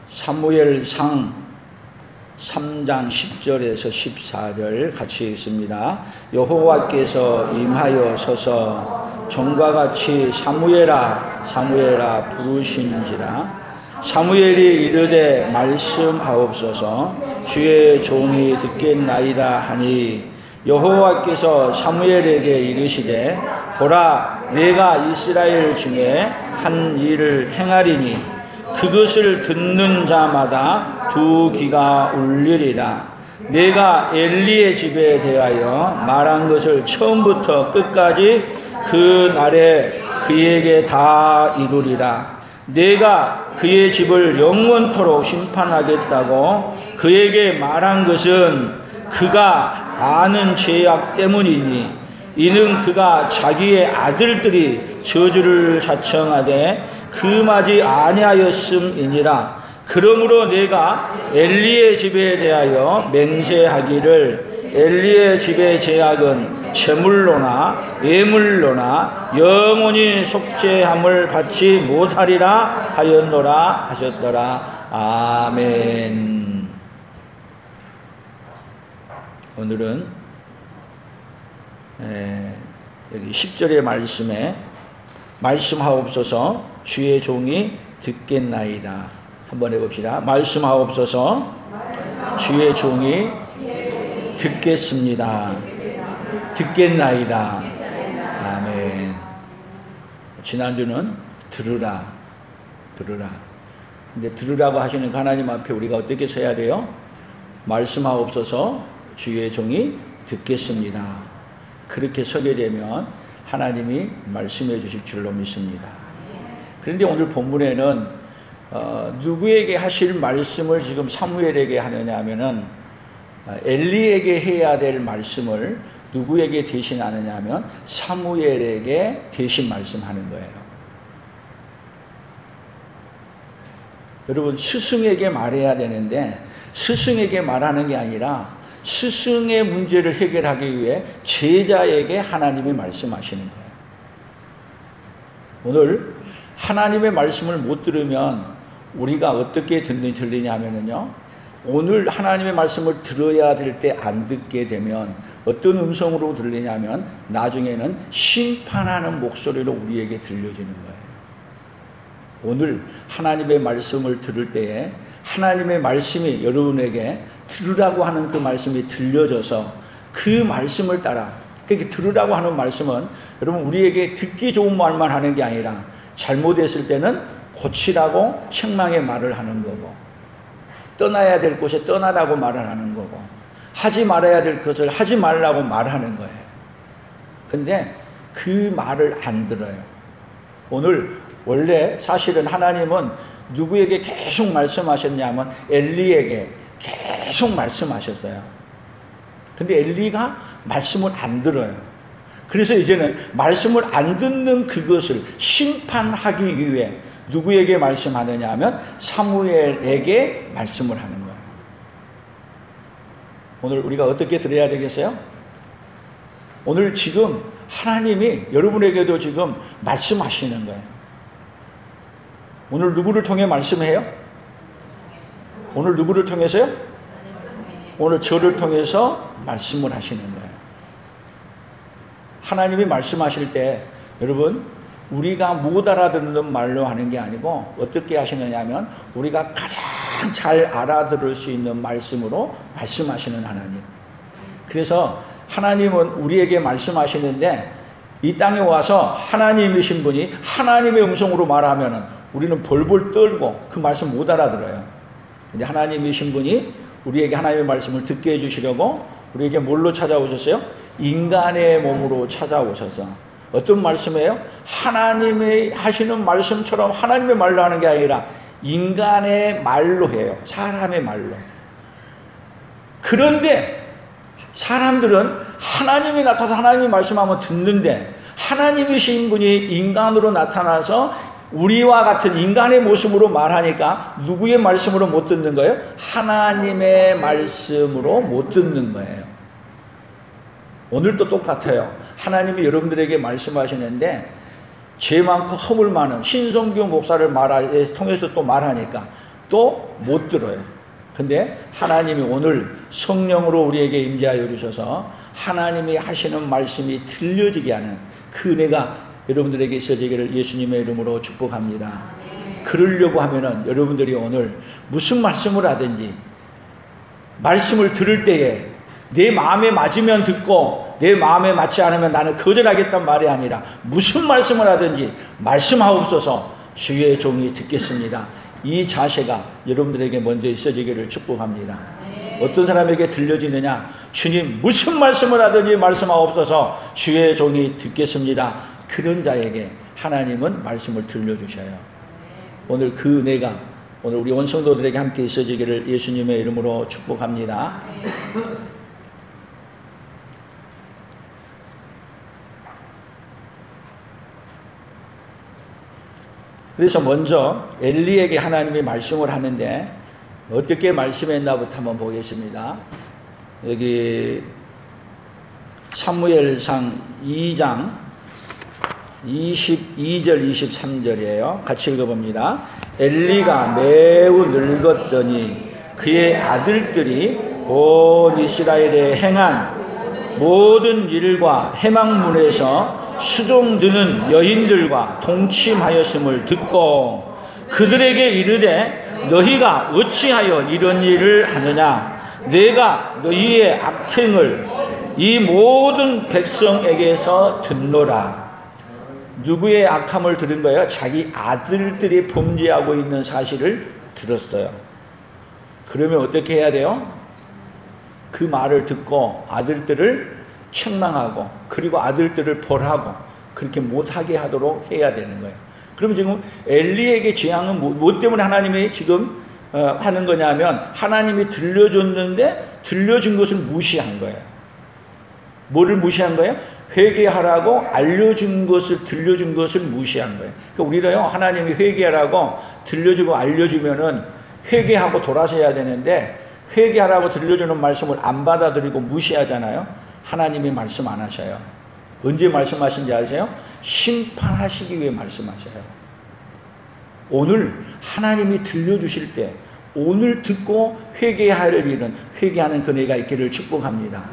사무엘상 3장 10절에서 14절 같이 읽습니다. 여호와께서 임하여서서 종과 같이 사무엘아 사무엘아 부르시는지라. 사무엘이 이르되 말씀하옵소서 주의 종이 듣겠나이다 하니 여호와께서 사무엘에게 이르시되 보라 내가 이스라엘 중에 한 일을 행하리니 그것을 듣는 자마다 두 귀가 울리리라. 내가 엘리의 집에 대하여 말한 것을 처음부터 끝까지 그 날에 그에게 다 이루리라. 내가 그의 집을 영원토록 심판하겠다고 그에게 말한 것은 그가 아는 죄악 때문이니 이는 그가 자기의 아들들이 저주를 자청하되 금하지 아니하였음이니라. 그러므로 내가 엘리의 집에 대하여 맹세하기를 엘리의 집의 죄악은 제물로나 예물로나 영원히 속죄함을 받지 못하리라 하였노라 하셨더라. 아멘. 오늘은 여기 10절의 말씀에 말씀하옵소서 주의 종이 듣겠나이다. 한번 해봅시다. 말씀하옵소서 주의 종이 듣겠습니다. 듣겠나이다. 아멘. 지난주는 들으라. 근데 들으라고 하시는 하나님 앞에 우리가 어떻게 서야 돼요? 말씀하옵소서 주의 종이 듣겠습니다. 그렇게 서게 되면 하나님이 말씀해 주실 줄로 믿습니다. 그런데 오늘 본문에는 누구에게 하실 말씀을 지금 사무엘에게 하느냐 하면은 엘리에게 해야 될 말씀을 누구에게 대신하느냐 하면 사무엘에게 대신 말씀하는 거예요. 여러분 스승에게 말해야 되는데 스승에게 말하는 게 아니라 스승의 문제를 해결하기 위해 제자에게 하나님이 말씀하시는 거예요. 오늘 하나님의 말씀을 못 들으면 우리가 어떻게 들리냐 하면요, 오늘 하나님의 말씀을 들어야 될 때 안 듣게 되면 어떤 음성으로 들리냐면 나중에는 심판하는 목소리로 우리에게 들려지는 거예요. 오늘 하나님의 말씀을 들을 때에 하나님의 말씀이 여러분에게 들으라고 하는 그 말씀이 들려져서 그 말씀을 따라, 그렇게 들으라고 하는 말씀은 여러분 우리에게 듣기 좋은 말만 하는 게 아니라 잘못했을 때는 고치라고 책망의 말을 하는 거고, 떠나야 될 곳에 떠나라고 말을 하는 거고, 하지 말아야 될 것을 하지 말라고 말하는 거예요. 근데 그 말을 안 들어요. 오늘 원래 사실은 하나님은 누구에게 계속 말씀하셨냐면 엘리에게 계속 말씀하셨어요. 근데 엘리가 말씀을 안 들어요. 그래서 이제는 말씀을 안 듣는 그것을 심판하기 위해 누구에게 말씀하느냐 하면 사무엘에게 말씀을 하는 거예요. 오늘 우리가 어떻게 들어야 되겠어요? 오늘 지금 하나님이 여러분에게도 지금 말씀하시는 거예요. 오늘 누구를 통해 말씀해요? 오늘 누구를 통해서요? 오늘 저를 통해서 말씀을 하시는 거예요. 하나님이 말씀하실 때 여러분 우리가 못 알아듣는 말로 하는 게 아니고 어떻게 하시느냐 하면 우리가 가장 잘 알아들을 수 있는 말씀으로 말씀하시는 하나님. 그래서 하나님은 우리에게 말씀하시는데 이 땅에 와서 하나님이신 분이 하나님의 음성으로 말하면은 우리는 벌벌 떨고 그 말씀 못 알아들어요. 근데 하나님이신 분이 우리에게 하나님의 말씀을 듣게 해주시려고 우리에게 뭘로 찾아오셨어요? 인간의 몸으로 찾아오셔서 어떤 말씀이에요? 하나님이 하시는 말씀처럼 하나님의 말로 하는 게 아니라 인간의 말로 해요. 사람의 말로. 그런데 사람들은 하나님이 나타나서 하나님이 말씀하면 듣는데 하나님이신 분이 인간으로 나타나서 우리와 같은 인간의 모습으로 말하니까 누구의 말씀으로 못 듣는 거예요? 하나님의 말씀으로 못 듣는 거예요. 오늘도 똑같아요. 하나님이 여러분들에게 말씀하시는데 죄 많고 허물 많은 신성규 목사를 통해서 또 말하니까 또 못 들어요. 근데 하나님이 오늘 성령으로 우리에게 임재하여 주셔서 하나님이 하시는 말씀이 들려지게 하는 그 은혜가 여러분들에게 있어지기를 예수님의 이름으로 축복합니다. 그러려고 하면은 여러분들이 오늘 무슨 말씀을 하든지 말씀을 들을 때에 내 마음에 맞으면 듣고 내 마음에 맞지 않으면 나는 거절하겠다는 말이 아니라 무슨 말씀을 하든지 말씀하옵소서, 주의 종이 듣겠습니다. 이 자세가 여러분들에게 먼저 있어지기를 축복합니다. 어떤 사람에게 들려지느냐? 주님 무슨 말씀을 하든지 말씀하옵소서, 주의 종이 듣겠습니다. 그런 자에게 하나님은 말씀을 들려주셔요. 오늘 그 은혜가 오늘 우리 온 성도들에게 함께 있어지기를 예수님의 이름으로 축복합니다. 그래서 먼저 엘리에게 하나님이 말씀을 하는데 어떻게 말씀했나부터 한번 보겠습니다. 여기 사무엘상 2장 22절 23절이에요. 같이 읽어봅니다. 엘리가 매우 늙었더니 그의 아들들이 온 이스라엘에 행한 모든 일과 해망문에서 수종드는 여인들과 동침하였음을 듣고 그들에게 이르되 너희가 어찌하여 이런 일을 하느냐? 내가 너희의 악행을 이 모든 백성에게서 듣노라. 누구의 악함을 들은 거예요? 자기 아들들이 범죄하고 있는 사실을 들었어요. 그러면 어떻게 해야 돼요? 그 말을 듣고 아들들을 책망하고 그리고 아들들을 벌하고 그렇게 못하게 하도록 해야 되는 거예요. 그러면 지금 엘리에게 재앙은 뭐 때문에 하나님이 지금 하는 거냐면 하나님이 들려줬는데 들려준 것을 무시한 거예요. 뭐를 무시한 거예요? 회개하라고 알려준 것을 들려준 것을 무시한 거예요. 그러니까 우리도요 하나님이 회개하라고 들려주고 알려주면은 회개하고 돌아서야 되는데 회개하라고 들려주는 말씀을 안 받아들이고 무시하잖아요. 하나님이 말씀 안 하셔요. 언제 말씀하신지 아세요? 심판하시기 위해 말씀하셔요. 오늘 하나님이 들려주실 때 오늘 듣고 회개할 일은 회개하는 그네가 있기를 축복합니다.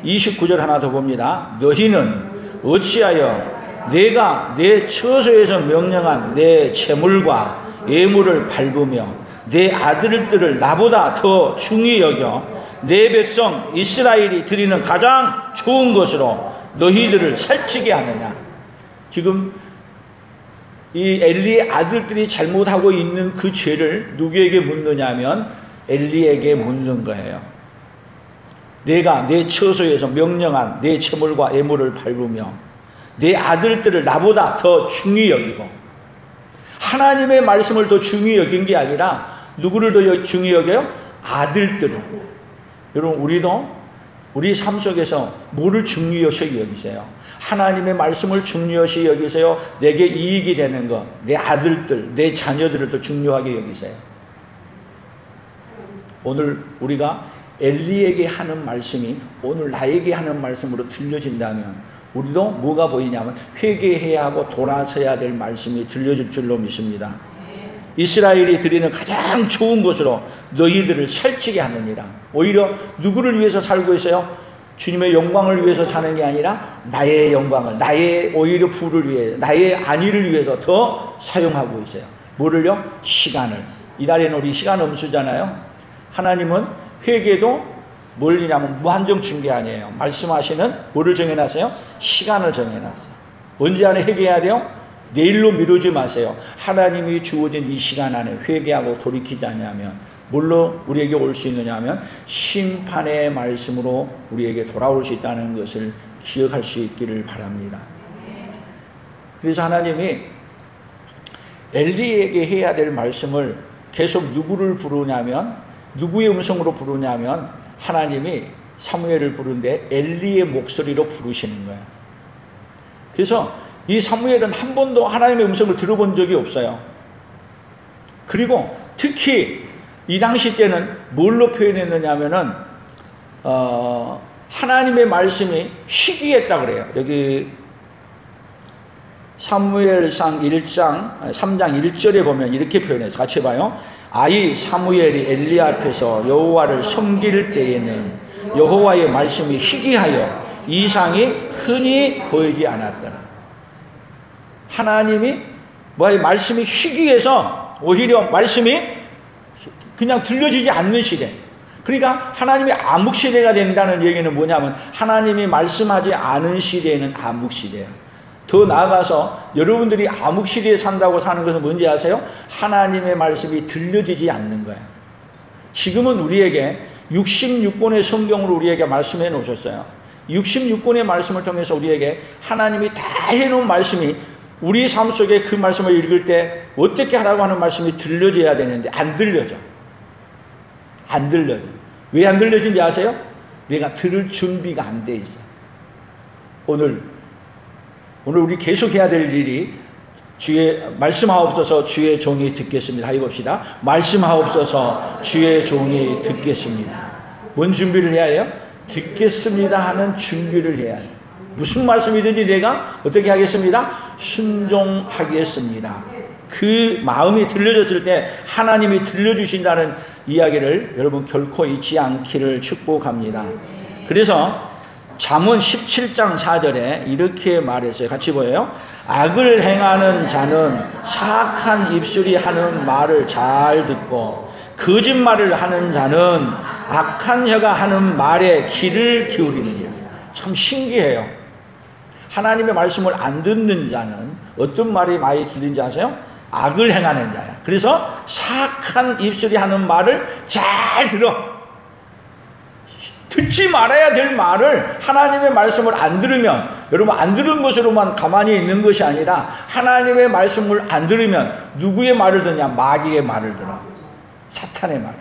29절 하나 더 봅니다. 너희는 어찌하여 내가 내 처소에서 명령한 내 재물과 예물을 밟으며 내 아들들을 나보다 더 중히 여겨 내 백성 이스라엘이 드리는 가장 좋은 것으로 너희들을 살찌게 하느냐? 지금 이 엘리의 아들들이 잘못하고 있는 그 죄를 누구에게 묻느냐면 엘리에게 묻는 거예요. 내가 내 처소에서 명령한 내 재물과 예물을 밟으며 내 아들들을 나보다 더 중히 여기고, 하나님의 말씀을 더 중히 여긴 게 아니라 누구를 더 중히 여겨요? 아들들을. 여러분 우리도 우리 삶 속에서 뭐를 중요시 여기세요? 하나님의 말씀을 중요시 여기세요? 내게 이익이 되는 것, 내 아들들, 내 자녀들을 더 중요하게 여기세요. 오늘 우리가 엘리에게 하는 말씀이 오늘 나에게 하는 말씀으로 들려진다면 우리도 뭐가 보이냐면 회개해야 하고 돌아서야 될 말씀이 들려질 줄로 믿습니다. 이스라엘이 드리는 가장 좋은 것으로 너희들을 살찌게 하느니라. 오히려 누구를 위해서 살고 있어요? 주님의 영광을 위해서 사는 게 아니라 나의 영광을, 나의 오히려 부를 위해, 나의 안위를 위해서 더 사용하고 있어요. 뭐를요? 시간을. 이달에는 우리 시간 엄수잖아요. 하나님은 회개도 뭘냐면 무한정 준 게 아니에요. 말씀하시는 뭐를 정해놨어요? 시간을 정해놨어요. 언제 안에 회개해야 돼요? 내일로 미루지 마세요. 하나님이 주어진 이 시간 안에 회개하고 돌이키지 않으면 뭘로 우리에게 올 수 있느냐 하면 심판의 말씀으로 우리에게 돌아올 수 있다는 것을 기억할 수 있기를 바랍니다. 그래서 하나님이 엘리에게 해야 될 말씀을 계속 누구를 부르냐면, 누구의 음성으로 부르냐면 하나님이 사무엘을 부르는데 엘리의 목소리로 부르시는 거예요. 그래서 이 사무엘은 한 번도 하나님의 음성을 들어본 적이 없어요. 그리고 특히 이 당시 때는 뭘로 표현했느냐 하면은 하나님의 말씀이 희귀했다 그래요. 여기 사무엘상 1장 3장 1절에 보면 이렇게 표현해서 같이 봐요. 아이 사무엘이 엘리 앞에서 여호와를 섬길 때에는 여호와의 말씀이 희귀하여 이상이 흔히 보이지 않았더라. 하나님이 말씀이 희귀해서 오히려 말씀이 그냥 들려지지 않는 시대. 그러니까 하나님이 암흑 시대가 된다는 얘기는 뭐냐면 하나님이 말씀하지 않은 시대에는 암흑 시대야. 더 나아가서 여러분들이 암흑 시대에 산다고 사는 것은 뭔지 아세요? 하나님의 말씀이 들려지지 않는 거야. 지금은 우리에게 66권의 성경을 우리에게 말씀해 놓으셨어요. 66권의 말씀을 통해서 우리에게 하나님이 다 해놓은 말씀이 우리 삶 속에 그 말씀을 읽을 때 어떻게 하라고 하는 말씀이 들려져야 되는데 안 들려져. 안 들려져. 왜 안 들려진지 아세요? 내가 들을 준비가 안 돼 있어. 오늘 우리 계속해야 될 일이 주의 말씀하옵소서 주의 종이 듣겠습니다. 해봅시다. 말씀하옵소서 주의 종이 듣겠습니다. 뭔 준비를 해야 해요? 듣겠습니다 하는 준비를 해야 해요. 무슨 말씀이든지 내가 어떻게 하겠습니다? 순종하겠습니다. 그 마음이 들려졌을 때 하나님이 들려주신다는 이야기를 여러분 결코 잊지 않기를 축복합니다. 그래서 잠언 17장 4절에 이렇게 말했어요. 같이 보여요. 악을 행하는 자는 사악한 입술이 하는 말을 잘 듣고 거짓말을 하는 자는 악한 혀가 하는 말에 귀를 기울이느니라. 참 신기해요. 하나님의 말씀을 안 듣는 자는 어떤 말이 많이 들리는지 아세요? 악을 행하는 자야. 그래서 사악한 입술이 하는 말을 잘 들어. 듣지 말아야 될 말을 하나님의 말씀을 안 들으면, 여러분 안 들은 것으로만 가만히 있는 것이 아니라 하나님의 말씀을 안 들으면 누구의 말을 듣냐? 마귀의 말을 들어. 사탄의 말을.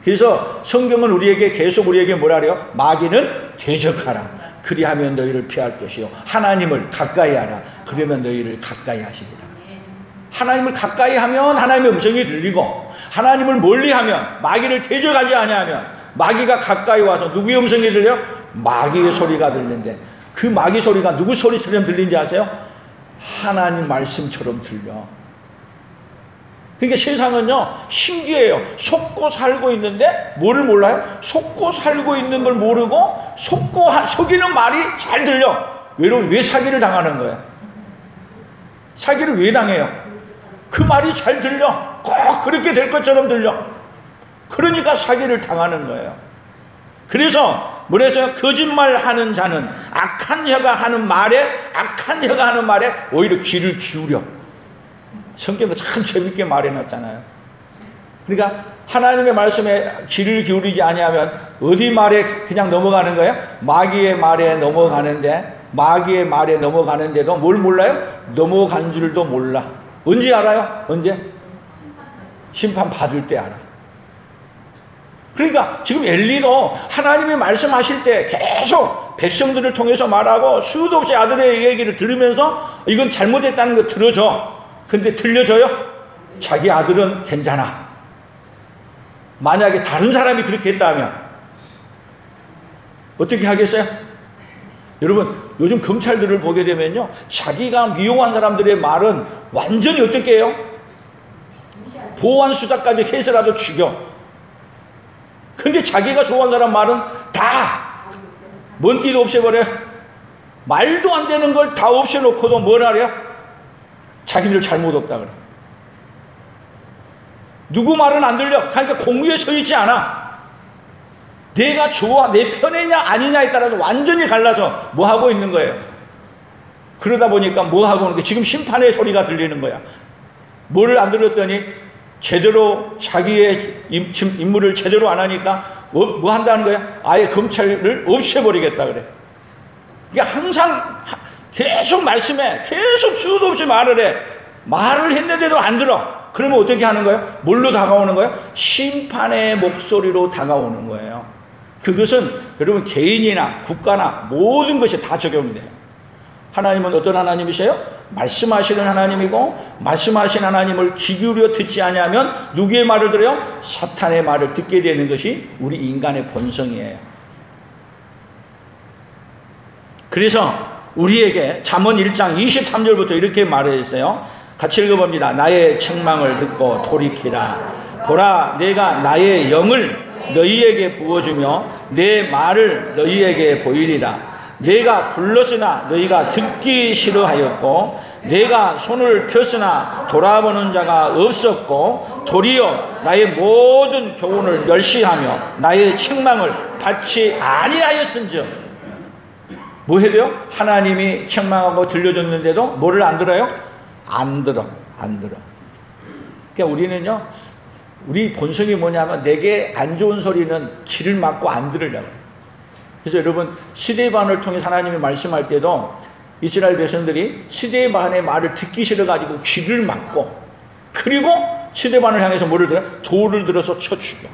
그래서 성경은 우리에게 계속 우리에게 뭐라 그래요? 마귀는 대적하라. 그리하면 너희를 피할 것이요 하나님을 가까이 하라. 그러면 너희를 가까이 하시리라. 하나님을 가까이 하면 하나님의 음성이 들리고, 하나님을 멀리 하면, 마귀를 대적하지 아니하면 마귀가 가까이 와서 누구의 음성이 들려? 마귀의 소리가 들리는데, 그 마귀 소리가 누구 소리처럼 들리는지 아세요? 하나님 말씀처럼 들려. 그러니까 세상은요 신기해요. 속고 살고 있는데 뭐를 몰라요? 속고 살고 있는 걸 모르고 속이는 말이 잘 들려. 왜 사기를 당하는 거예요? 사기를 왜 당해요? 그 말이 잘 들려. 꼭 그렇게 될 것처럼 들려. 그러니까 사기를 당하는 거예요. 그래서 뭐래서요? 거짓말하는 자는 악한 혀가 하는 말에 오히려 귀를 기울여. 성경도 참 재밌게 말해놨잖아요. 그러니까 하나님의 말씀에 귀를 기울이지 아니하면 어디 말에 그냥 넘어가는 거예요? 마귀의 말에 넘어가는데도 뭘 몰라요? 넘어간 줄도 몰라. 언제 알아요? 언제? 심판 받을 때 알아. 그러니까 지금 엘리도 하나님이 말씀하실 때 계속 백성들을 통해서 말하고 수도 없이 아들의 얘기를 들으면서 이건 잘못했다는 거 들어줘. 근데 들려줘요? 자기 아들은 괜찮아. 만약에 다른 사람이 그렇게 했다면 어떻게 하겠어요? 여러분 요즘 검찰들을 보게 되면요 자기가 미용한 사람들의 말은 완전히 어떻게 해요? 보안 수사까지 해서라도 죽여. 근데 자기가 좋아하는 사람 말은 다 먼 띠도 없애버려요. 말도 안 되는 걸 다 없애놓고도 뭐라 그래요? 자기들 잘못 없다 그래. 누구 말은 안 들려. 그러니까 공유에 서 있지 않아. 내가 좋아, 내 편이냐 아니냐에 따라서 완전히 갈라서 뭐 하고 있는 거예요. 그러다 보니까 뭐 하고 있는 거예요. 지금 심판의 소리가 들리는 거야. 뭐를 안 들었더니 제대로 자기의 임무를 제대로 안 하니까 뭐 한다는 거야? 아예 검찰을 없애버리겠다 그래. 그러니까 항상 계속 말씀해. 계속 수도 없이 말을 해. 말을 했는데도 안 들어. 그러면 어떻게 하는 거예요? 뭘로 다가오는 거예요? 심판의 목소리로 다가오는 거예요. 그것은 여러분 개인이나 국가나 모든 것이 다 적용돼요. 하나님은 어떤 하나님이세요? 말씀하시는 하나님이고, 말씀하신 하나님을 귀 기울여 듣지 아니하면 누구의 말을 들어요? 사탄의 말을 듣게 되는 것이 우리 인간의 본성이에요. 그래서 우리에게 잠언 1장 23절부터 이렇게 말해 있어요. 같이 읽어봅니다. 나의 책망을 듣고 돌이키라. 보라, 내가 나의 영을 너희에게 부어주며 내 말을 너희에게 보이리라. 내가 불렀으나 너희가 듣기 싫어하였고 내가 손을 폈으나 돌아보는 자가 없었고 도리어 나의 모든 교훈을 멸시하며 나의 책망을 받지 아니하였은즉. 뭐 해야 돼요? 하나님이 책망하고 들려줬는데도 뭐를 안 들어요? 안 들어. 그러니까 우리는요, 우리 본성이 뭐냐면 내게 안 좋은 소리는 귀를 막고 안 들으려고. 그래서 여러분, 시대반을 통해 하나님이 말씀할 때도 이스라엘 백성들이 시대반의 말을 듣기 싫어가지고 귀를 막고, 그리고 시대반을 향해서 뭐를 들어요? 돌을 들어서 쳐 죽여.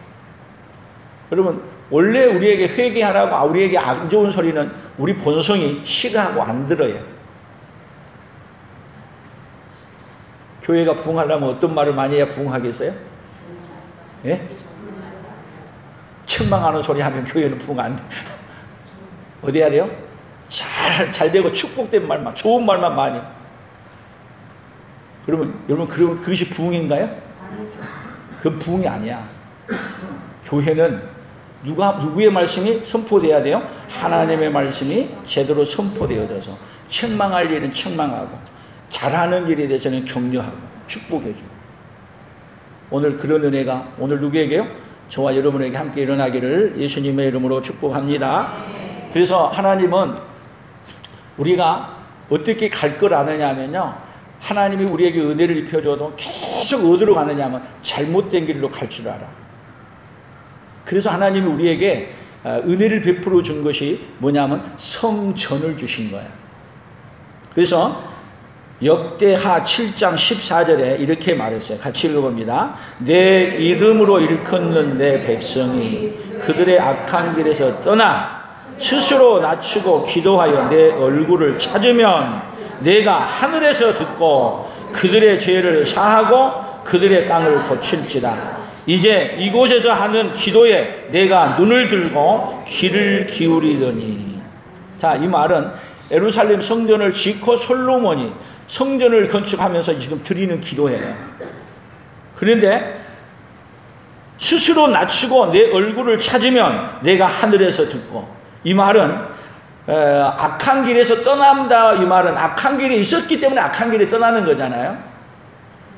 여러분, 원래 우리에게 회개하라고 우리에게 안 좋은 소리는 우리 본성이 싫어하고 안 들어요. 교회가 부흥하려면 어떤 말을 많이 해야 부흥하겠어요? 예? 책망하는 소리 하면 교회는 부흥 안 돼. 어디 해야 돼요? 잘 되고 축복된 말만, 좋은 말만 많이. 그러면 여러분, 그것이 부흥인가요? 그건 부흥이 아니야. 교회는 누구의 말씀이 선포돼야 돼요? 하나님의 말씀이 제대로 선포되어져서 책망할 일은 책망하고 잘하는 일에 대해서는 격려하고 축복해주고. 오늘 그런 은혜가 오늘 누구에게요? 저와 여러분에게 함께 일어나기를 예수님의 이름으로 축복합니다. 그래서 하나님은 우리가 어떻게 갈 걸 아느냐면요, 하나님이 우리에게 은혜를 입혀줘도 계속 어디로 가느냐면 잘못된 길로 갈 줄 알아. 그래서 하나님이 우리에게 은혜를 베풀어 준 것이 뭐냐면 성전을 주신 거야. 그래서 역대하 7장 14절에 이렇게 말했어요. 같이 읽어봅니다. 내 이름으로 일컫는 내 백성이 그들의 악한 길에서 떠나 스스로 낮추고 기도하여 내 얼굴을 찾으면 내가 하늘에서 듣고 그들의 죄를 사하고 그들의 땅을 고칠지라. 이제 이곳에서 하는 기도에 내가 눈을 들고 귀를 기울이더니. 자, 이 말은 예루살렘 성전을 짓고 솔로몬이 성전을 건축하면서 지금 드리는 기도예요. 그런데 스스로 낮추고 내 얼굴을 찾으면 내가 하늘에서 듣고. 이 말은 악한 길에서 떠난다. 이 말은 악한 길이 있었기 때문에 악한 길에 떠나는 거잖아요.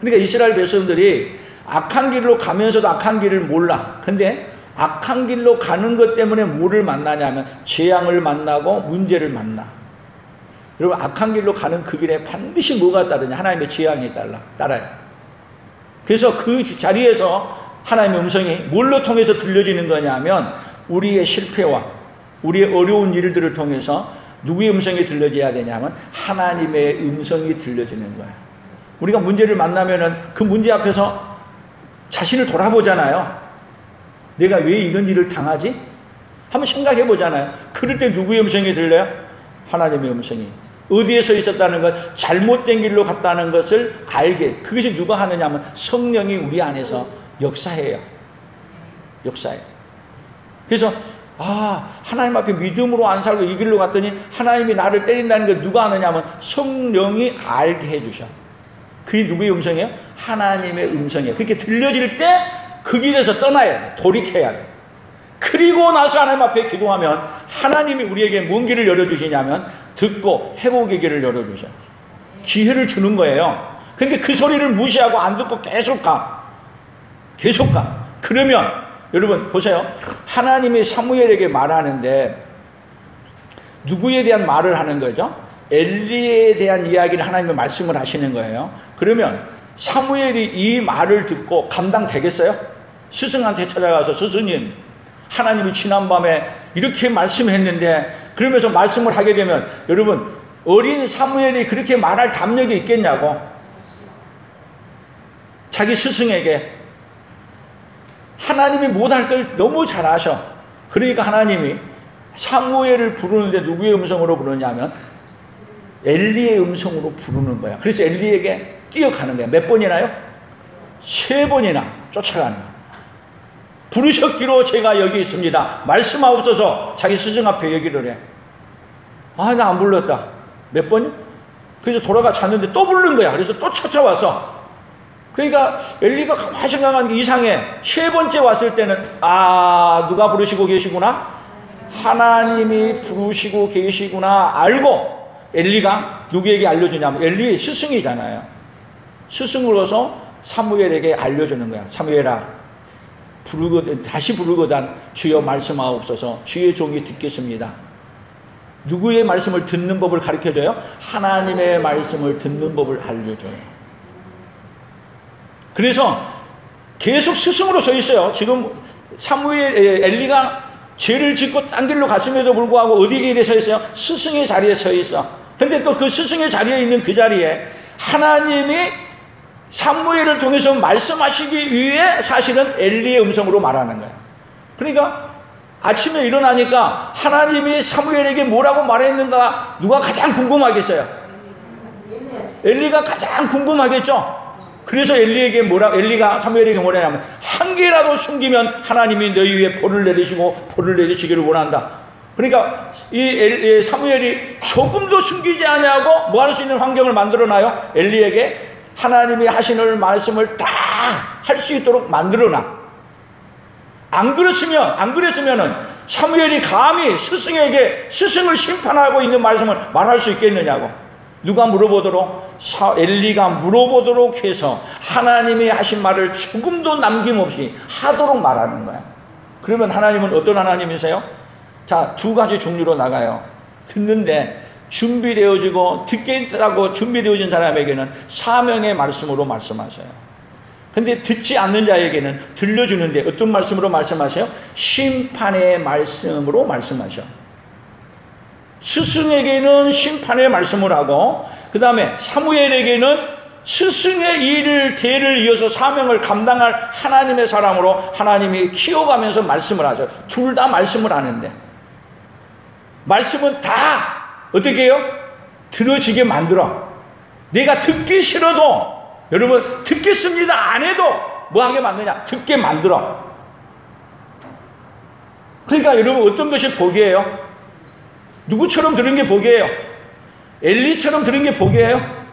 그러니까 이스라엘 백성들이 악한 길로 가면서도 악한 길을 몰라. 근데 악한 길로 가는 것 때문에 뭐를 만나냐면 재앙을 만나고 문제를 만나. 여러분, 악한 길로 가는 그 길에 반드시 뭐가 따르냐? 하나님의 재앙이 따라요. 그래서 그 자리에서 하나님의 음성이 뭘로 통해서 들려지는 거냐면 우리의 실패와 우리의 어려운 일들을 통해서 누구의 음성이 들려져야 되냐면 하나님의 음성이 들려지는 거예요. 우리가 문제를 만나면은 그 문제 앞에서 자신을 돌아보잖아요. 내가 왜 이런 일을 당하지? 한번 생각해 보잖아요. 그럴 때 누구의 음성이 들려요? 하나님의 음성이. 어디에 서 있었다는 것, 잘못된 길로 갔다는 것을 알게. 그것이 누가 하느냐 하면 성령이 우리 안에서 역사해요. 역사해요. 그래서 하나님 앞에 믿음으로 안 살고 이 길로 갔더니 하나님이 나를 때린다는 걸 누가 하느냐 하면 성령이 알게 해주셔. 그게 누구의 음성이에요? 하나님의 음성이에요. 그렇게 들려질 때 그 길에서 떠나야 돼. 돌이켜야 돼. 그리고 나서 하나님 앞에 기도하면 하나님이 우리에게 뭔 길을 열어주시냐면 듣고 회복의 길을 열어주셔. 기회를 주는 거예요. 근데 그 소리를 무시하고 안 듣고 계속 가. 그러면 여러분 보세요. 하나님이 사무엘에게 말하는데 누구에 대한 말을 하는 거죠? 엘리에 대한 이야기를 하나님의 말씀을 하시는 거예요. 그러면 사무엘이 이 말을 듣고 감당되겠어요? 스승한테 찾아가서 스승님, 하나님이 지난밤에 이렇게 말씀했는데, 그러면서 말씀을 하게 되면 여러분, 어린 사무엘이 그렇게 말할 담력이 있겠냐고. 자기 스승에게. 하나님이 못할 걸 너무 잘 아셔. 그러니까 하나님이 사무엘을 부르는데 누구의 음성으로 부르냐면 엘리의 음성으로 부르는 거야. 그래서 엘리에게 뛰어가는 거야. 몇 번이나요? 3번이나 쫓아가는 거야. 부르셨기로 제가 여기 있습니다. 말씀하옵소서. 자기 스승 앞에 얘기를 해. 나 안 불렀다. 몇 번이요? 그래서 돌아가 잤는데 또 부른 거야. 그래서 또 쫓아와서 그러니까 엘리가 가만히 생각한 게 이상해. 세 번째 왔을 때는 누가 부르시고 계시구나? 하나님이 부르시고 계시구나 알고 엘리가 누구에게 알려주냐면 엘리의 스승이잖아요. 스승으로서 사무엘에게 알려주는 거야. 사무엘아, 다시 부르거든 주여 말씀하옵소서. 주의 종이 듣겠습니다. 누구의 말씀을 듣는 법을 가르쳐줘요? 하나님의 말씀을 듣는 법을 알려줘요. 그래서 계속 스승으로 서 있어요. 지금 엘리가 죄를 짓고 딴 길로 갔음에도 불구하고 어디 길에 서 있어요? 스승의 자리에 서 있어. 근데 또 그 스승의 자리에 있는 그 자리에 하나님이 사무엘을 통해서 말씀하시기 위해 사실은 엘리의 음성으로 말하는 거예요. 그러니까 아침에 일어나니까 하나님이 사무엘에게 뭐라고 말했는가 누가 가장 궁금하겠어요? 엘리가 가장 궁금하겠죠? 그래서 엘리가 사무엘에게 뭐라냐면 한 개라도 숨기면 하나님이 너희 위에 볼을 내리시기를 원한다. 그러니까 이 사무엘이 조금도 숨기지 아니하고 뭐 할 수 있는 환경을 만들어놔요? 엘리에게 하나님이 하시는 말씀을 다 할 수 있도록 만들어놔. 안 그랬으면은 사무엘이 감히 스승을 심판하고 있는 말씀을 말할 수 있겠느냐고. 누가 물어보도록 엘리가 물어보도록 해서 하나님이 하신 말을 조금도 남김없이 하도록 말하는 거야. 그러면 하나님은 어떤 하나님이세요? 자, 두 가지 종류로 나가요. 듣는데 준비되어지고 듣겠다고 준비되어진 사람에게는 사명의 말씀으로 말씀하셔요. 근데 듣지 않는 자에게는 들려주는데 어떤 말씀으로 말씀하세요? 심판의 말씀으로 말씀하셔. 스승에게는 심판의 말씀을 하고 그 다음에 사무엘에게는 스승의 대를 이어서 사명을 감당할 하나님의 사람으로 하나님이 키워가면서 말씀을 하죠. 둘 다 말씀을 하는데 말씀은 다 어떻게 해요? 들어지게 만들어. 내가 듣기 싫어도 여러분 듣겠습니다 안 해도 뭐 하게 만드냐? 듣게 만들어. 그러니까 여러분 어떤 것이 복이에요? 누구처럼 들은 게 복이에요? 엘리처럼 들은 게 복이에요?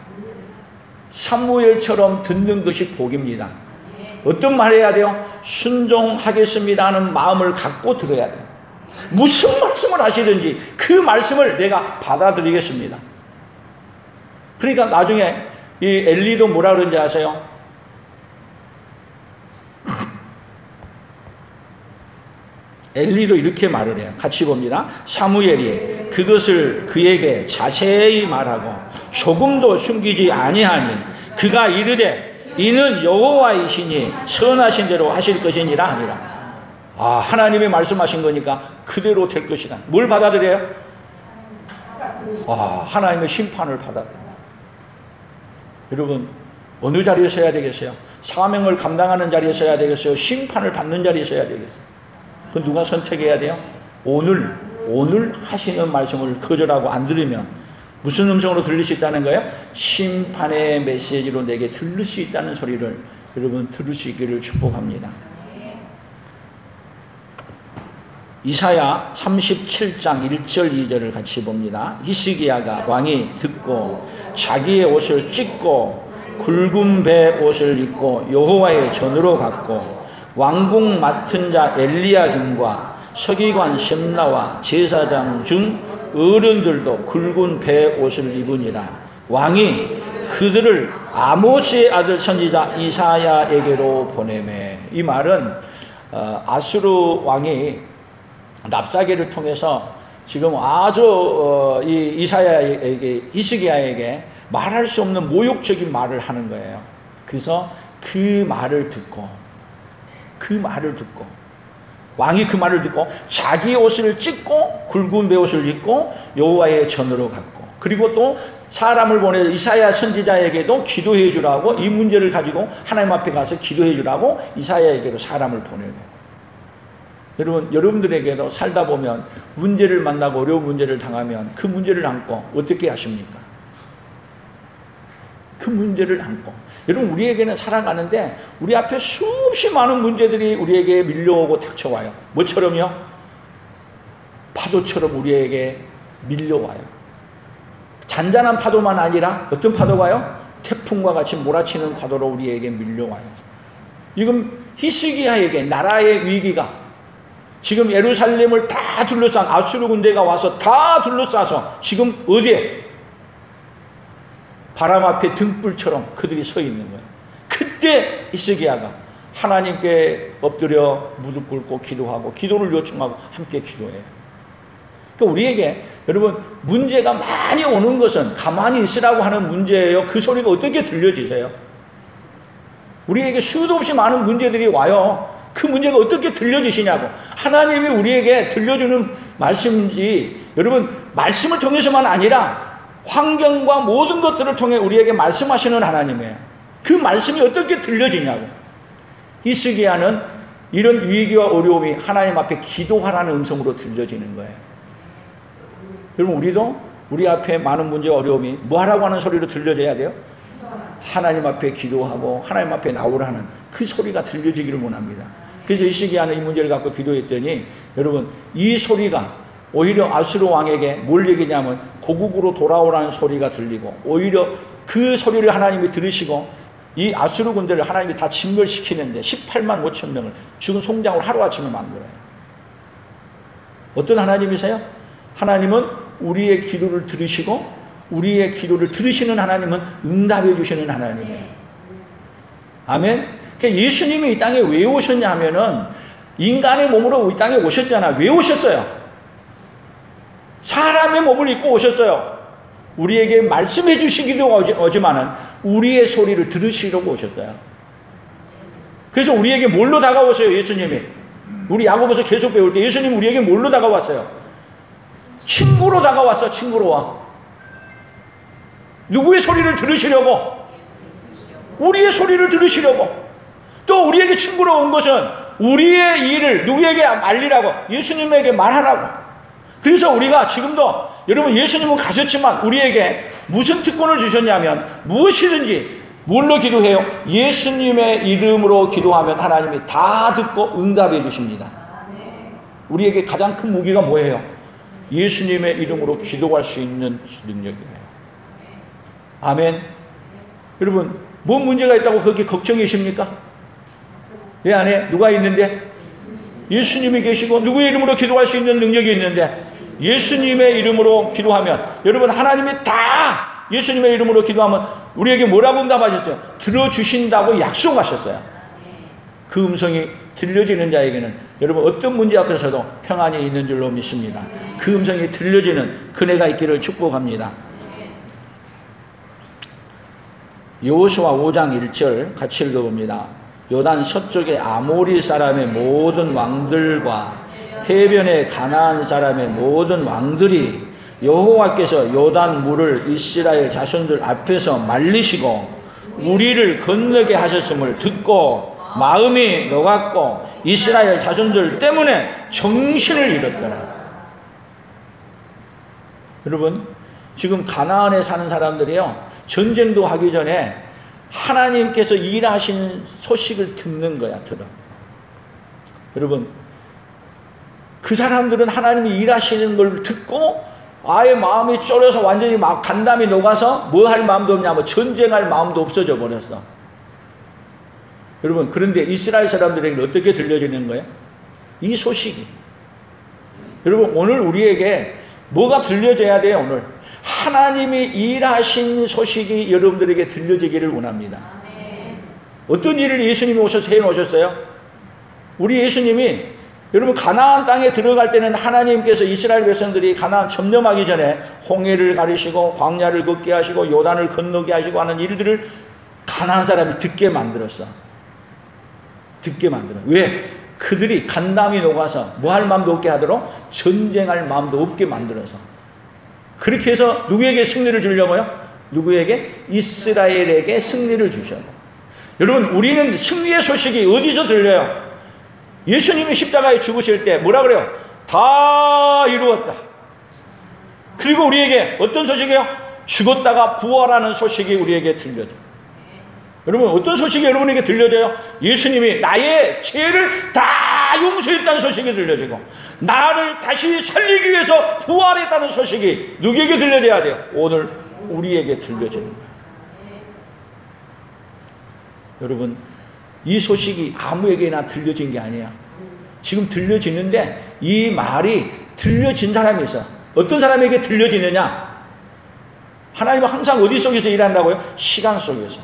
사무엘처럼 듣는 것이 복입니다. 어떤 말 해야 돼요? 순종하겠습니다 하는 마음을 갖고 들어야 돼요. 무슨 말씀을 하시든지 그 말씀을 내가 받아들이겠습니다. 그러니까 나중에 이 엘리도 뭐라 그런지 아세요? 엘리도 이렇게 말을 해요. 같이 봅니다. 사무엘이 그것을 그에게 자세히 말하고 조금도 숨기지 아니하니 그가 이르되 이는 여호와이시니 선하신 대로 하실 것이니라 하니라. 하나님이 말씀하신 거니까 그대로 될 것이다. 뭘 받아들여요? 하나님의 심판을 받아들여요. 여러분 어느 자리에 서야 되겠어요? 사명을 감당하는 자리에 서야 되겠어요? 심판을 받는 자리에 서야 되겠어요? 그 누가 선택해야 돼요? 오늘 하시는 말씀을 거절하고 안 들으면 무슨 음성으로 들릴 수 있다는 거예요? 심판의 메시지로 내게 들릴 수 있다는 소리를 여러분 들을 수 있기를 축복합니다. 이사야 37장 1절 2절을 같이 봅니다. 히스기야가 왕이 듣고 자기의 옷을 찢고 굵은 배 옷을 입고 여호와의 전으로 갔고 왕궁 맡은 자 엘리야김과 서기관 셈나와 제사장 중 어른들도 굵은 배 옷을 입으니라. 왕이 그들을 아모스의 아들 선지자 이사야에게로 보내매. 이 말은 아수르 왕이 랍사게를 통해서 지금 아주 이 히스기야에게 말할 수 없는 모욕적인 말을 하는 거예요. 그래서 그 말을 듣고 왕이 그 말을 듣고 자기 옷을 찢고 굵은 베옷을 입고 여호와의 전으로 갔고 그리고 또 사람을 보내서 이사야 선지자에게도 기도해 주라고 이 문제를 가지고 하나님 앞에 가서 기도해 주라고 이사야에게도 사람을 보내고. 여러분들에게도 살다 보면 문제를 만나고 어려운 문제를 당하면 그 문제를 안고 어떻게 하십니까? 그 문제를 안고. 여러분 우리에게는 살아가는데 우리 앞에 수없이 많은 문제들이 우리에게 밀려오고 닥쳐와요. 뭐처럼요? 파도처럼 우리에게 밀려와요. 잔잔한 파도만 아니라 어떤 파도가 와요? 태풍과 같이 몰아치는 파도로 우리에게 밀려와요. 지금 히스기야에게 나라의 위기가 지금 예루살렘을 다 둘러싼 아수르 군대가 와서 다 둘러싸서 지금 어디에? 바람 앞에 등불처럼 그들이 서 있는 거예요. 그때 히스기야가 하나님께 엎드려 무릎 꿇고 기도하고 기도를 요청하고 함께 기도해요. 그러니까 우리에게 여러분 문제가 많이 오는 것은 가만히 있으라고 하는 문제예요. 그 소리가 어떻게 들려지세요? 우리에게 수도 없이 많은 문제들이 와요. 그 문제가 어떻게 들려지시냐고. 하나님이 우리에게 들려주는 말씀인지 여러분 말씀을 통해서만 아니라 환경과 모든 것들을 통해 우리에게 말씀하시는 하나님이에요. 그 말씀이 어떻게 들려지냐고. 히스기야는 이런 위기와 어려움이 하나님 앞에 기도하라는 음성으로 들려지는 거예요. 여러분 우리도 우리 앞에 많은 문제와 어려움이 뭐 하라고 하는 소리로 들려져야 돼요? 하나님 앞에 기도하고 하나님 앞에 나오라는 그 소리가 들려지기를 원합니다. 그래서 히스기야는 이 문제를 갖고 기도했더니 여러분 이 소리가 오히려 아수르 왕에게 뭘 얘기냐면 고국으로 돌아오라는 소리가 들리고 오히려 그 소리를 하나님이 들으시고 이 아수르 군대를 하나님이 다 진멸시키는데 18만 5천 명을 죽은 송장으로 하루아침에 만들어요. 어떤 하나님이세요? 하나님은 우리의 기도를 들으시고 우리의 기도를 들으시는 하나님은 응답해 주시는 하나님이에요. 아멘. 그러니까 예수님이 이 땅에 왜 오셨냐 하면은 인간의 몸으로 이 땅에 오셨잖아. 왜 오셨어요? 사람의 몸을 입고 오셨어요. 우리에게 말씀해 주시기도 오지만은 우리의 소리를 들으시려고 오셨어요. 그래서 우리에게 뭘로 다가오세요? 예수님이. 우리 야고보서 계속 배울 때 예수님 우리에게 뭘로 다가왔어요? 친구로 다가왔어. 친구로 와. 누구의 소리를 들으시려고? 우리의 소리를 들으시려고. 또 우리에게 친구로 온 것은 우리의 일을 누구에게 알리라고, 예수님에게 말하라고. 그래서 우리가 지금도 여러분 예수님은 가셨지만 우리에게 무슨 특권을 주셨냐면 무엇이든지 뭘로 기도해요? 예수님의 이름으로 기도하면 하나님이 다 듣고 응답해 주십니다. 우리에게 가장 큰 무기가 뭐예요? 예수님의 이름으로 기도할 수 있는 능력이에요. 아멘. 여러분 뭔 문제가 있다고 그렇게 걱정이십니까? 내 안에 누가 있는데? 예수님이 계시고 누구의 이름으로 기도할 수 있는 능력이 있는데 예수님의 이름으로 기도하면 여러분 하나님이 다 예수님의 이름으로 기도하면 우리에게 뭐라고 응답하셨어요? 들어주신다고 약속하셨어요. 그 음성이 들려지는 자에게는 여러분 어떤 문제 앞에서도 평안이 있는 줄로 믿습니다. 그 음성이 들려지는 그네가 있기를 축복합니다. 여호수아 5장 1절 같이 읽어봅니다. 요단 서쪽의 아모리 사람의 모든 왕들과 해변의 가나안 사람의 모든 왕들이 여호와께서 요단 물을 이스라엘 자손들 앞에서 말리시고 우리를 건너게 하셨음을 듣고 마음이 녹았고 이스라엘 자손들 때문에 정신을 잃었더라. 여러분 지금 가나안에 사는 사람들이요 전쟁도 하기 전에 하나님께서 일하신 소식을 듣는 거야. 들어. 여러분 그 사람들은 하나님이 일하시는 걸 듣고 아예 마음이 쫄여서 완전히 막 간담이 녹아서 뭐 할 마음도 없냐면 전쟁할 마음도 없어져 버렸어. 여러분 그런데 이스라엘 사람들에게 어떻게 들려지는 거예요? 이 소식이. 여러분 오늘 우리에게 뭐가 들려져야 돼요? 오늘 하나님이 일하신 소식이 여러분들에게 들려지기를 원합니다. 어떤 일을 예수님이 오셔서 해놓으셨어요? 우리 예수님이 여러분 가나안 땅에 들어갈 때는 하나님께서 이스라엘 백성들이 가나안 점령하기 전에 홍해를 가리시고 광야를 걷게 하시고 요단을 건너게 하시고 하는 일들을 가나안 사람이 듣게 만들었어. 듣게 만들어. 왜? 그들이 간담이 녹아서 뭐 할 마음도 없게 하도록 전쟁할 마음도 없게 만들어서. 그렇게 해서 누구에게 승리를 주려고요? 누구에게? 이스라엘에게 승리를 주셔요. 여러분 우리는 승리의 소식이 어디서 들려요? 예수님이 십자가에 죽으실 때 뭐라 그래요? 다 이루었다. 그리고 우리에게 어떤 소식이에요? 죽었다가 부활하는 소식이 우리에게 들려져요. 여러분 어떤 소식이 여러분에게 들려져요? 예수님이 나의 죄를 다 용서했다는 소식이 들려지고 나를 다시 살리기 위해서 부활했다는 소식이 누구에게 들려져야 돼요? 오늘 우리에게 들려지는 거예요. 여러분, 이 소식이 아무에게나 들려진 게 아니야. 지금 들려지는데 이 말이 들려진 사람이 있어. 어떤 사람에게 들려지느냐? 하나님은 항상 어디 속에서 일한다고요? 시간 속에서.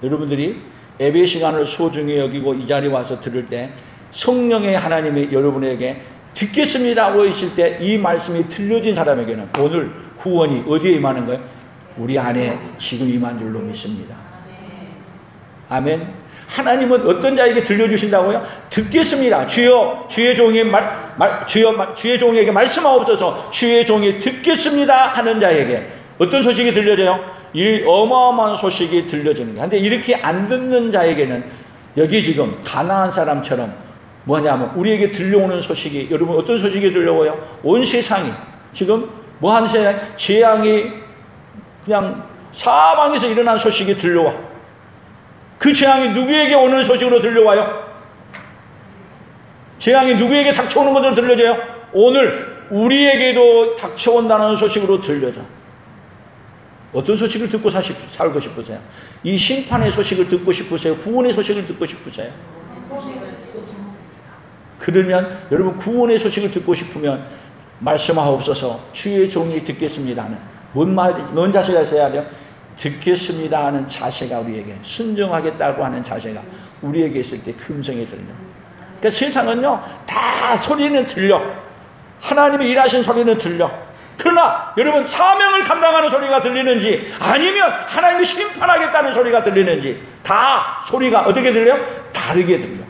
여러분들이 예배 시간을 소중히 여기고 이 자리에 와서 들을 때 성령의 하나님이 여러분에게 듣겠습니다고 있을 때 이 말씀이 들려진 사람에게는 오늘 구원이 어디에 임하는 거예요? 우리 안에 지금 임한 줄로 믿습니다. 아멘. 하나님은 어떤 자에게 들려주신다고요? 듣겠습니다. 주여, 주의 종이 주의 종에게 말씀하옵소서. 주의 종이 듣겠습니다 하는 자에게 어떤 소식이 들려져요? 이 어마어마한 소식이 들려지는 거예요. 근데 이렇게 안 듣는 자에게는 여기 지금 가나안 사람처럼 뭐냐면 우리에게 들려오는 소식이, 여러분 어떤 소식이 들려와요? 온 세상이 지금 뭐 하는 세상? 재앙이 그냥 사방에서 일어난 소식이 들려와. 그 재앙이 누구에게 오는 소식으로 들려와요? 재앙이 누구에게 닥쳐오는 것으로 들려져요? 오늘 우리에게도 닥쳐온다는 소식으로 들려져. 어떤 소식을 듣고 살고 싶으세요? 이 심판의 소식을 듣고 싶으세요? 구원의 소식을 듣고 싶으세요? 그러면 여러분 구원의 소식을 듣고 싶으면 말씀하옵소서. 주의 종이 듣겠습니다 하는 뭔 자세가 있어야 돼요? 듣겠습니다 하는 자세가 우리에게, 순종하겠다고 하는 자세가 우리에게 있을 때 금성이 들려. 그러니까 세상은요 다 소리는 들려. 하나님이 일하신 소리는 들려. 그러나 여러분 사명을 감당하는 소리가 들리는지 아니면 하나님이 심판하겠다는 소리가 들리는지 다 소리가 어떻게 들려요? 다르게 들려.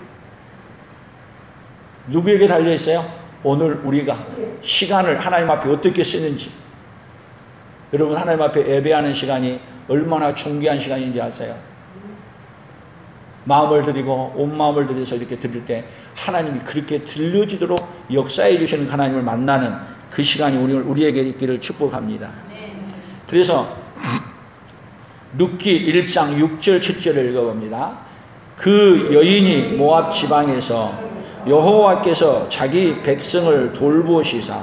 누구에게 달려있어요? 오늘 우리가 시간을 하나님 앞에 어떻게 쓰는지. 여러분 하나님 앞에 예배하는 시간이 얼마나 존귀한 시간인지 아세요? 마음을 드리고 온 마음을 들여서 이렇게 들을 때 하나님이 그렇게 들려지도록 역사해 주시는 하나님을 만나는 그 시간이 우리에게 있기를 축복합니다. 그래서 룻기 1장 6절 7절을 읽어봅니다. 그 여인이 모압 지방에서 여호와께서 자기 백성을 돌보시사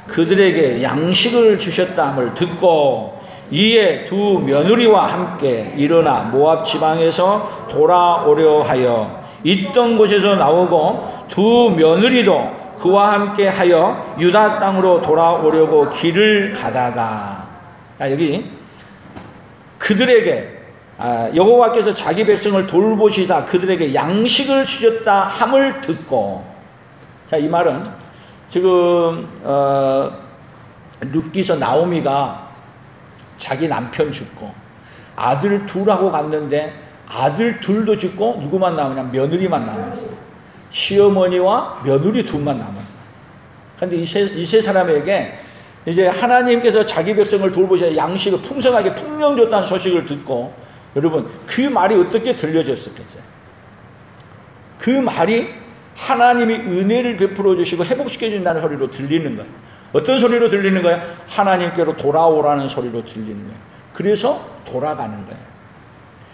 그들에게 양식을 주셨다함을 듣고 이에 두 며느리와 함께 일어나 모압 지방에서 돌아오려 하여 있던 곳에서 나오고 두 며느리도 그와 함께 하여 유다 땅으로 돌아오려고 길을 가다가, 여기 그들에게 여호와께서 자기 백성을 돌보시다 그들에게 양식을 주셨다 함을 듣고. 자, 이 말은 지금 룻기서 나오미가 자기 남편 죽고 아들 둘하고 갔는데 아들 둘도 죽고 누구만 남았냐? 며느리만 남았어요. 시어머니와 며느리 둘만 남았어요. 그런데 이 세 사람에게 이제 하나님께서 자기 백성을 돌보셔야 양식을 풍성하게 풍령 줬다는 소식을 듣고, 여러분 그 말이 어떻게 들려졌었겠어요? 그 말이 하나님이 은혜를 베풀어 주시고 회복시켜 준다는 소리로 들리는 거예요. 어떤 소리로 들리는 거예요? 하나님께로 돌아오라는 소리로 들리는 거예요. 그래서 돌아가는 거예요.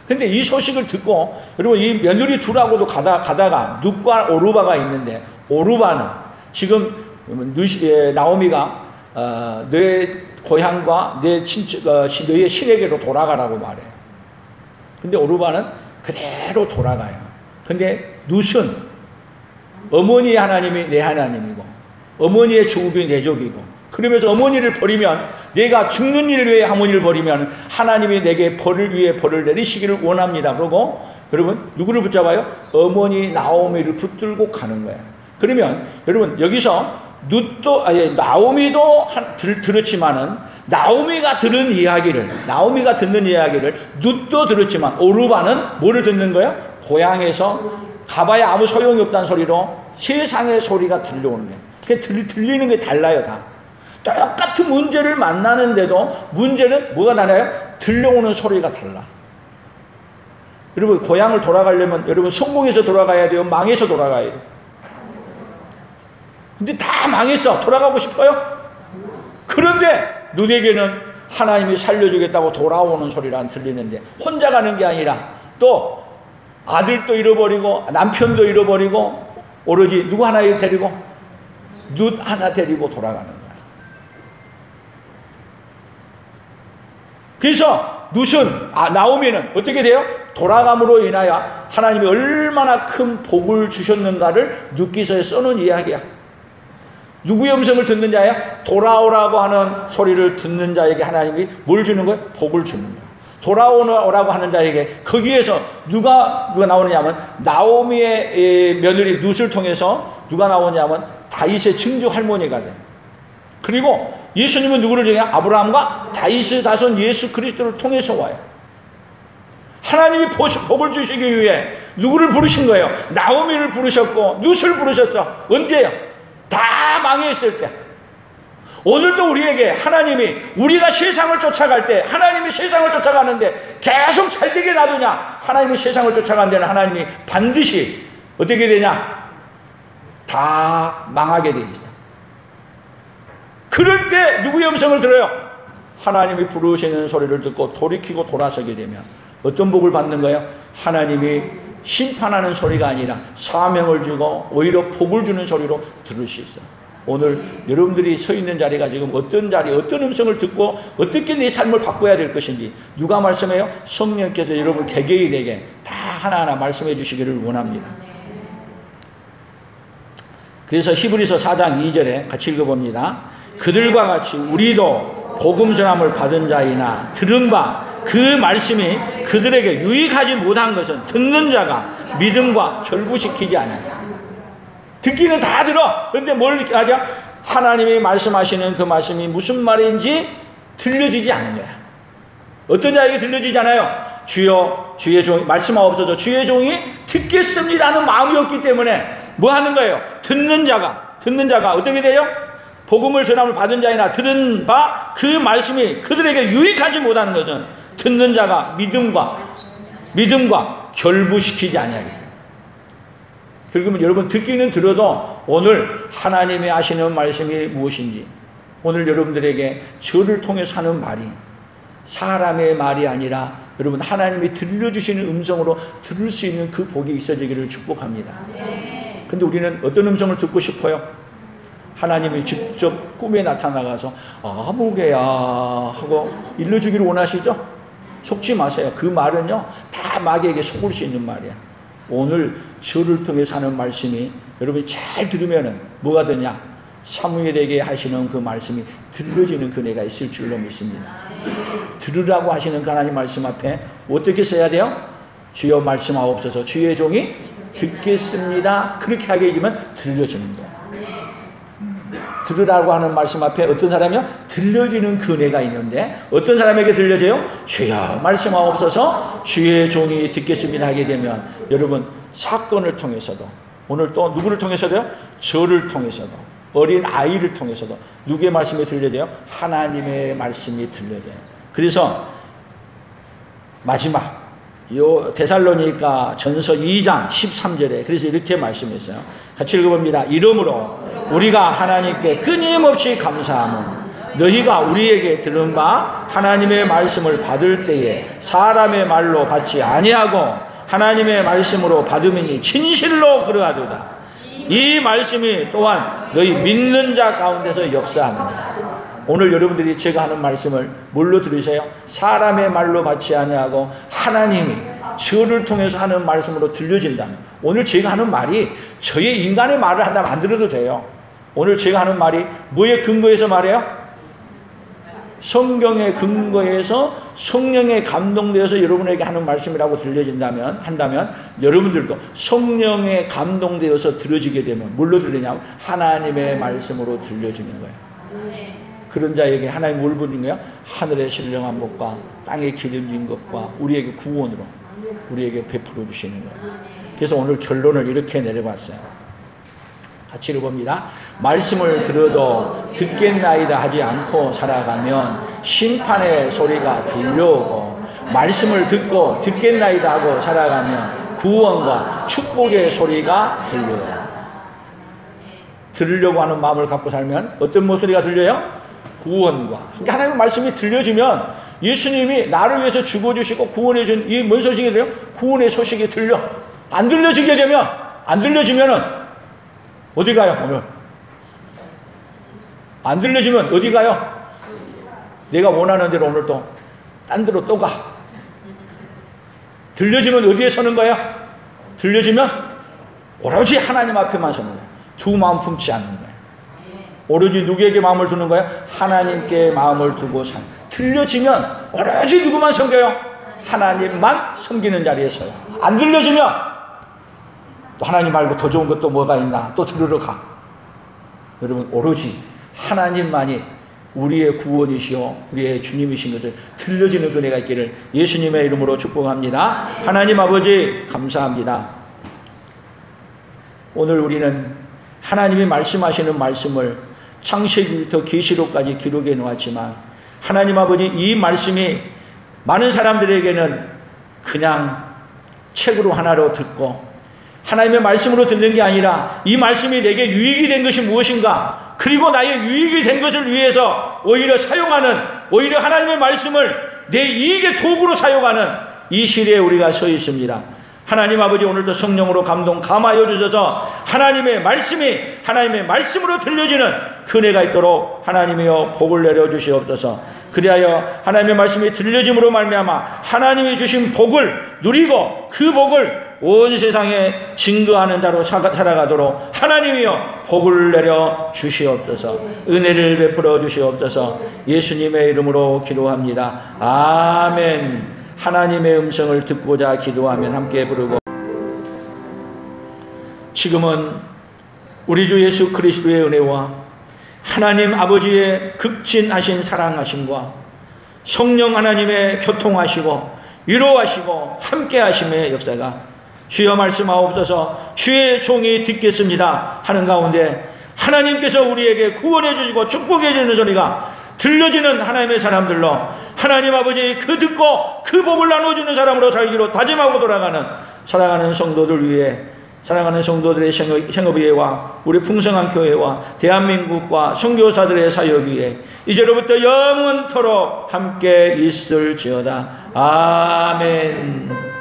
근데 이 소식을 듣고 여러분 이 며느리 둘하고도 가다가 룻과 오르바가 있는데, 오르바는 지금 나오미가 너의 고향과 너의 신에게로 돌아가라고 말해요. 근데 오르바는 그대로 돌아가요. 근데 룻은 어머니의 하나님이 내 하나님이고 어머니의 족이 내 족이고, 그러면서 어머니를 버리면, 내가 죽는 일을 위해 어머니를 버리면 하나님이 내게 벌을 위해 벌을 내리시기를 원합니다. 그러고 여러분 누구를 붙잡아요? 어머니 나오미를 붙들고 가는 거예요. 그러면 여러분 여기서 나오미도 들었지만은 나오미가 듣는 이야기를 룻도 들었지만 오르바는 뭐를 듣는 거예요? 고향에서 가봐야 아무 소용이 없다는 소리로 세상의 소리가 들려오는 거예요. 들리는 게 달라요. 다 똑같은 문제를 만나는데도 문제는 뭐가 달라요? 들려오는 소리가 달라. 여러분 고향을 돌아가려면 여러분 성공해서 돌아가야 돼요? 망해서 돌아가야 돼요? 근데 다 망했어. 돌아가고 싶어요? 그런데 룻에게는 하나님이 살려주겠다고 돌아오는 소리가 들리는데, 혼자 가는 게 아니라 또 아들도 잃어버리고 남편도 잃어버리고 오로지 누구 하나 데리고 룻 하나 데리고 돌아가는 거야. 그래서 룻은, 나오미는 어떻게 돼요? 돌아감으로 인하여 하나님이 얼마나 큰 복을 주셨는가를 룻기서에 써놓은 이야기야. 누구의 음성을 듣는 자예요? 돌아오라고 하는 소리를 듣는 자에게 하나님이 뭘 주는 거예요? 복을 주는 거예요. 돌아오라고 하는 자에게 거기에서 누가 나오느냐면 나오미의 며느리 룻을 통해서 누가 나오냐면 다윗의 증조 할머니가 돼요. 그리고 예수님은 누구를 통해? 아브라함과 다윗의 자손 예수 그리스도를 통해서 와요. 하나님이 복을 주시기 위해 누구를 부르신 거예요? 나오미를 부르셨고 룻을 부르셨어. 언제요? 다 망했을 때. 오늘도 우리에게 하나님이 우리가 세상을 쫓아갈 때 하나님이 세상을 쫓아가는데 계속 잘되게 놔두냐? 하나님이 세상을 쫓아가는 데는 하나님이 반드시 어떻게 되냐? 다 망하게 돼 있어. 그럴 때 누구의 음성을 들어요? 하나님이 부르시는 소리를 듣고 돌이키고 돌아서게 되면 어떤 복을 받는 거예요? 하나님이 심판하는 소리가 아니라 사명을 주고 오히려 복을 주는 소리로 들을 수 있어요. 오늘 여러분들이 서 있는 자리가 지금 어떤 자리, 어떤 음성을 듣고 어떻게 내 삶을 바꿔야 될 것인지 누가 말씀해요? 성령께서 여러분 개개인에게 다 하나하나 말씀해 주시기를 원합니다. 그래서 히브리서 4장 2절에 같이 읽어봅니다. 그들과 같이 우리도 복음 전함을 받은 자이나 들은 바 그 말씀이 그들에게 유익하지 못한 것은 듣는 자가 믿음과 결부시키지 않아요. 듣기는 다 들어. 그런데 뭘 하죠? 하나님이 말씀하시는 그 말씀이 무슨 말인지 들려지지 않은 거야. 어떤 자에게 들려지지 않아요? 주여 주의 종이 말씀하옵소서 주의 종이 듣겠습니다 하는 마음이 없기 때문에 뭐 하는 거예요? 듣는 자가 어떻게 돼요? 복음을 전함을 받은 자이나 들은 바 그 말씀이 그들에게 유익하지 못하는 것은 듣는 자가 믿음과 결부시키지 아니하기 때문에. 그러면 여러분 듣기는 들어도 오늘 하나님이 하시는 말씀이 무엇인지 오늘 여러분들에게 저를 통해서 하는 말이 사람의 말이 아니라 여러분 하나님이 들려주시는 음성으로 들을 수 있는 그 복이 있어지기를 축복합니다. 근데 우리는 어떤 음성을 듣고 싶어요? 하나님이 직접 꿈에 나타나가서 아무개야 하고 일러주기를 원하시죠? 속지 마세요. 그 말은요 다 마귀에게 속을 수 있는 말이야. 오늘 저를 통해서 하는 말씀이 여러분이 잘 들으면은 뭐가 되냐? 사무엘에게 하시는 그 말씀이 들려지는 그네가 있을 줄로 믿습니다. 들으라고 하시는 그 하나님 말씀 앞에 어떻게 써야 돼요? 주여 말씀하옵소서 주의 종이 듣겠습니다. 그렇게 하게 되면 들려지는 거예요. 들으라고 하는 말씀 앞에 어떤 사람이요? 들려지는 그네가 있는데 어떤 사람에게 들려져요? 주여 말씀하옵소서 주의 종이 듣겠습니다 하게 되면 여러분 사건을 통해서도 오늘 또 누구를 통해서도요? 저를 통해서도 어린 아이를 통해서도 누구의 말씀이 들려져요? 하나님의 말씀이 들려져요. 그래서 마지막 요 데살로니가 전서 2장 13절에 그래서 이렇게 말씀했어요. 같이 읽어봅니다. 이러므로 우리가 하나님께 끊임없이 감사함은 너희가 우리에게 들은 바 하나님의 말씀을 받을 때에 사람의 말로 받지 아니하고 하나님의 말씀으로 받음이니 진실로 그러하도다. 이 말씀이 또한 너희 믿는 자 가운데서 역사합니다. 오늘 여러분들이 제가 하는 말씀을 뭘로 들으세요? 사람의 말로 받지 아니하고 하나님이 저를 통해서 하는 말씀으로 들려진다면 오늘 제가 하는 말이 저의 인간의 말을 하나 만들어도 돼요. 오늘 제가 하는 말이 뭐에 근거해서 말해요? 성경의 근거에서 성령에 감동되어서 여러분에게 하는 말씀이라고 한다면 여러분들도 성령에 감동되어서 들어지게 되면 뭘로 들리냐면 하나님의 말씀으로 들려지는 거예요. 그런 자에게 하나님 뭘 부르는 거야? 하늘의 신령한 복과 땅에 기름진 것과 우리에게 구원으로 우리에게 베풀어 주시는 거예요. 그래서 오늘 결론을 이렇게 내려봤어요. 같이 읽어봅니다. 말씀을 들어도 듣겠나이다 하지 않고 살아가면 심판의 소리가 들려오고 말씀을 듣고 듣겠나이다 하고 살아가면 구원과 축복의 소리가 들려요. 들으려고 하는 마음을 갖고 살면 어떤 목소리가 들려요? 구원과. 그러니까 하나님의 말씀이 들려지면 예수님이 나를 위해서 죽어주시고 구원해 준 이 뭔 소식이 돼요? 구원의 소식이 들려. 안 들려지게 되면 안 들려지면은 어디 가요 오늘? 안 들려지면 어디 가요? 내가 원하는 대로 오늘 또 딴 데로 또 가. 들려지면 어디에 서는 거야? 들려지면 오로지 하나님 앞에만 서는 거야. 두 마음 품지 않는 거야. 오로지 누구에게 마음을 두는 거야? 하나님께 마음을 두고 산. 들려지면 오로지 누구만 섬겨요? 하나님만 섬기는 자리에 서요. 안 들려지면 또 하나님 말고 더 좋은 것도 뭐가 있나? 또 들으러 가. 여러분, 오로지 하나님만이 우리의 구원이시오, 우리의 주님이신 것을 들려지는 은혜가 있기를 예수님의 이름으로 축복합니다. 하나님 아버지 감사합니다. 오늘 우리는 하나님이 말씀하시는 말씀을 창세기부터 계시록까지 기록해 놓았지만 하나님 아버지, 이 말씀이 많은 사람들에게는 그냥 책으로 하나로 듣고 하나님의 말씀으로 듣는 게 아니라 이 말씀이 내게 유익이 된 것이 무엇인가, 그리고 나의 유익이 된 것을 위해서 오히려 사용하는, 오히려 하나님의 말씀을 내 이익의 도구로 사용하는 이 시대에 우리가 서 있습니다. 하나님 아버지, 오늘도 성령으로 감동 감하여 주셔서 하나님의 말씀이 하나님의 말씀으로 들려지는 은혜가 있도록 하나님이여 복을 내려 주시옵소서. 그리하여 하나님의 말씀이 들려짐으로 말미암아 하나님이 주신 복을 누리고 그 복을 온 세상에 증거하는 자로 살아가도록 하나님이여 복을 내려 주시옵소서. 은혜를 베풀어 주시옵소서. 예수님의 이름으로 기도합니다. 아멘. 하나님의 음성을 듣고자 기도하면 함께 부르고, 지금은 우리 주 예수 그리스도의 은혜와 하나님 아버지의 극진하신 사랑하심과 성령 하나님의 교통하시고 위로하시고 함께하심의 역사가 주여 말씀하옵소서. 주의 종이 듣겠습니다 하는 가운데 하나님께서 우리에게 구원해 주시고 축복해 주는 소리가 들려지는 하나님의 사람들로, 하나님 아버지 그 듣고 그 복을 나눠주는 사람으로 살기로 다짐하고 돌아가는 사랑하는 성도들 위해, 사랑하는 성도들의 생업위회와 우리 풍성한 교회와 대한민국과 선교사들의 사역 위에 이제로부터 영원토록 함께 있을지어다. 아멘.